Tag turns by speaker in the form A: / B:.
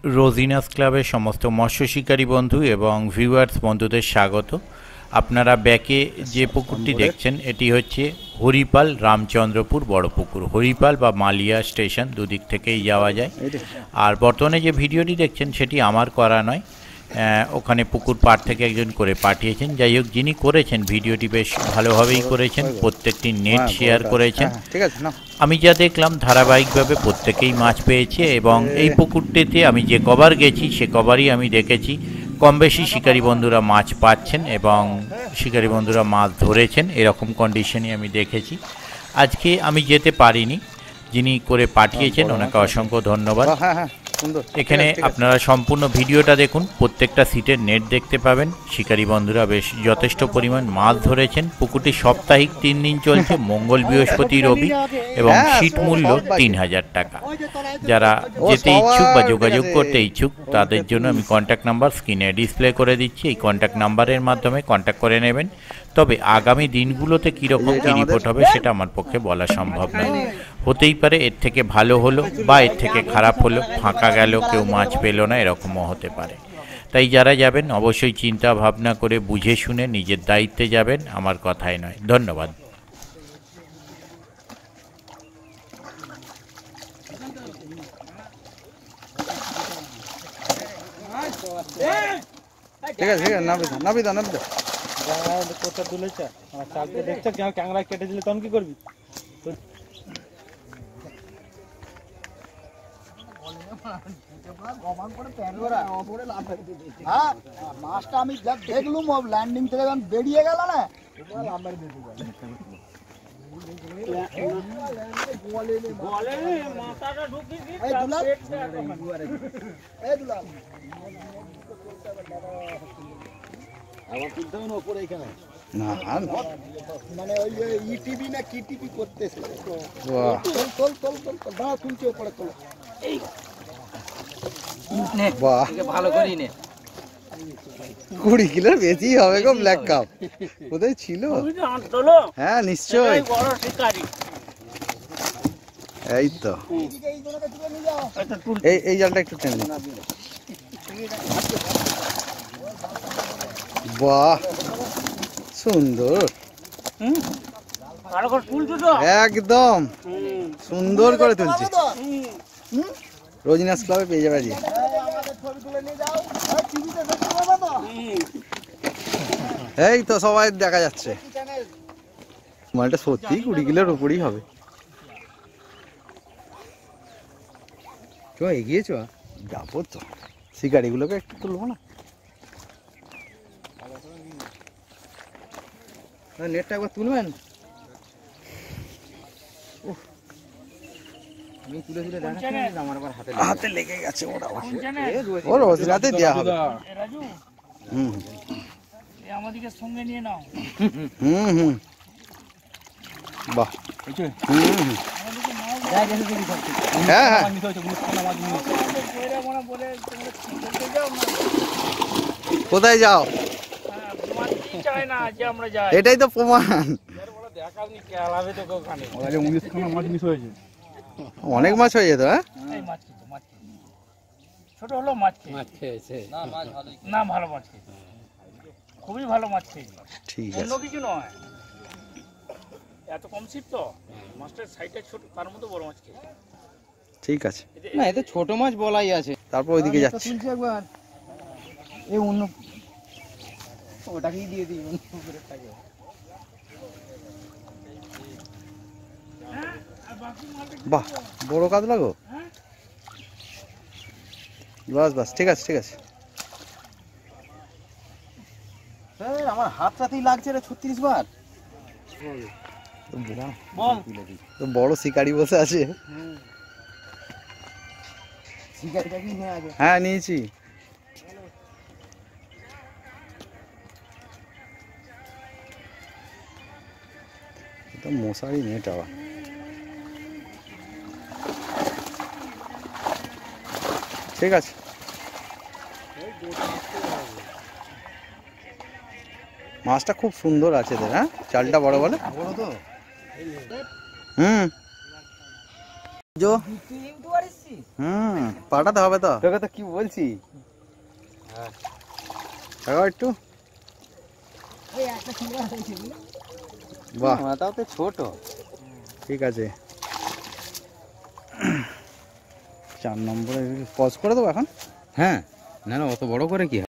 A: রোজিনাস ক্লাবের সমস্ত মৎস্য শিকারী বন্ধু এবং ভিউয়ার্স বন্ধুদের স্বাগত। আপনারা ব্যাকে যে পুকুরটি দেখছেন এটি হচ্ছে হরিপাল রামচন্দ্রপুর বড় পুকুর। হরিপাল বা মালিয়া স্টেশন দুদিক থেকেই যাওয়া যায়। আর বর্তমানে যে ভিডিওটি দেখছেন সেটি আমার করা নয়, ওখানে পুকুর পাড় থেকে একজন করে পাঠিয়েছেন। যাই হোক, যিনি করেছেন ভিডিওটি বেশ ভালোভাবেই করেছেন, প্রত্যেকটি নেট শেয়ার করেছেন। আমি যা দেখলাম ধারাবাহিকভাবে প্রত্যেকেই মাছ পেয়েছে এবং এই পুকুরটিতে আমি যে কবার গেছি সে কবারই আমি দেখেছি কম বেশি শিকারী বন্ধুরা মাছ পাচ্ছেন এবং শিকারী বন্ধুরা মাছ ধরেছেন, এরকম কন্ডিশনই আমি দেখেছি। আজকে আমি যেতে পারিনি, যিনি করে পাঠিয়েছেন ওনাকে অসংখ্য ধন্যবাদ। এখানে আপনারা সম্পূর্ণ ভিডিওটা দেখুন, প্রত্যেকটা সিটের নেট দেখতে পাবেন। শিকারী বন্ধুরা বেশ যথেষ্ট পরিমাণ মাছ ধরেছেন। পুকুরটি সাপ্তাহিক 3 দিন চলছে, মঙ্গল বৃহস্পতি রবি, এবং সিট মূল্য 3000 টাকা। যারা যেতে ইচ্ছুক বা যোগাযোগ করতে ইচ্ছুক তাদের জন্য আমি কন্ট্যাক্ট নাম্বার স্ক্রিনে ডিসপ্লে করে দিচ্ছি। এই কন্ট্যাক্ট নাম্বারের মাধ্যমে কন্ট্যাক্ট করে নেবেন। তবে আগামী দিনগুলোতে কীরকম কী রিপোর্ট হবে সেটা আমার পক্ষে বলা সম্ভব নয়। হতেই পারে এর থেকে ভালো হলো বা এর থেকে খারাপ হলো, ফাঁকা গেল, কেউ মাছ পেল না, এরকমও হতে পারে। তাই যারা যাবেন অবশ্যই চিন্তা ভাবনা করে বুঝে শুনে নিজের দায়িত্বে যাবেন, আমার কথাই নয়। ধন্যবাদ।
B: ঠিক আছে নাবি দাও কোথা তুলেছে চালতে দেখছে ক্যাংরা কেটে দিলে তখন কি করবি?
C: মাছটা আমি দেখলুম ল্যান্ডিং থেকে যখন বেরিয়ে গেল না, মানে ওই ইটিভি না কি টিভি করতেছে, তুলছে ওপরে তোল।
D: ভালো করি নে
B: 20 কিলোর বেশি হবে গো। ব্ল্যাক কাপ কোথায় ছিল? হ্যাঁ নিশ্চয়ই, এই তো এই জালটা একটু টেনে। বাহ সুন্দর, একদম সুন্দর করে তুলছি। রোজিনাস ক্লাবে পেয়ে যাবে। এই তো সবাই দেখা যাচ্ছে, মালটা সত্যি 20 কিলোর উপরই হবে। এগিয়েছ? যাবো তো, শিকারিগুলোকে একটু তুলবো না? নেটটা একবার তুলবেন। হাতে লেগে গেছে, ওর রাতে দেওয়া হবে।
D: আমাদেরকে সঙ্গে নিয়ে নাও।
B: বাহ, হ্যাঁ হ্যাঁ কোথায় যাও? এটাই তো প্রমাণ। অনেক মাছ হয়ে যেত। হ্যাঁ
D: ছোট হলো মাছ খেয়েছে, না ভালো মাছ খেয়েছে, খুবই ভালো মাছ খেয়েছে।
B: ঠিক
D: অন্য
B: আছে,
D: কিছু নয়, এত কম ছিপ তো মাছটার সাইজটা ছোট, তার মধ্যে বড় মাছ খেয়েছে।
B: ঠিক আছে,
D: না এতে ছোট মাছ বলাই আছে।
B: তারপর ওইদিকে যাচ্ছি।
D: একবার এই অন্য ওটাকেই দিয়ে দিই।
B: বাহ বড় কাতলা গো। বাস বাস, ঠিক আছে ঠিক আছে।
D: আমার হাতটাতেই লাগছে রে 36 বার।
B: তো বড় শিকারি বসে আছে। হ্যাঁ নিয়েছি। মশারি নেট আবার। ঠিক আছে, মাছটা খুব সুন্দর আছে। হ্যাঁ চালটা বড় বলে। হুম জো পাঠাতে হবে তো,
E: তোকে তো কি বলছি,
B: দেখাও একটু। বাহ,
E: মাথাও তো ছোট।
B: ঠিক আছে, 4 নম্বরে পজ করে দেবো এখন।
E: হ্যাঁ, না না অত বড় করে কি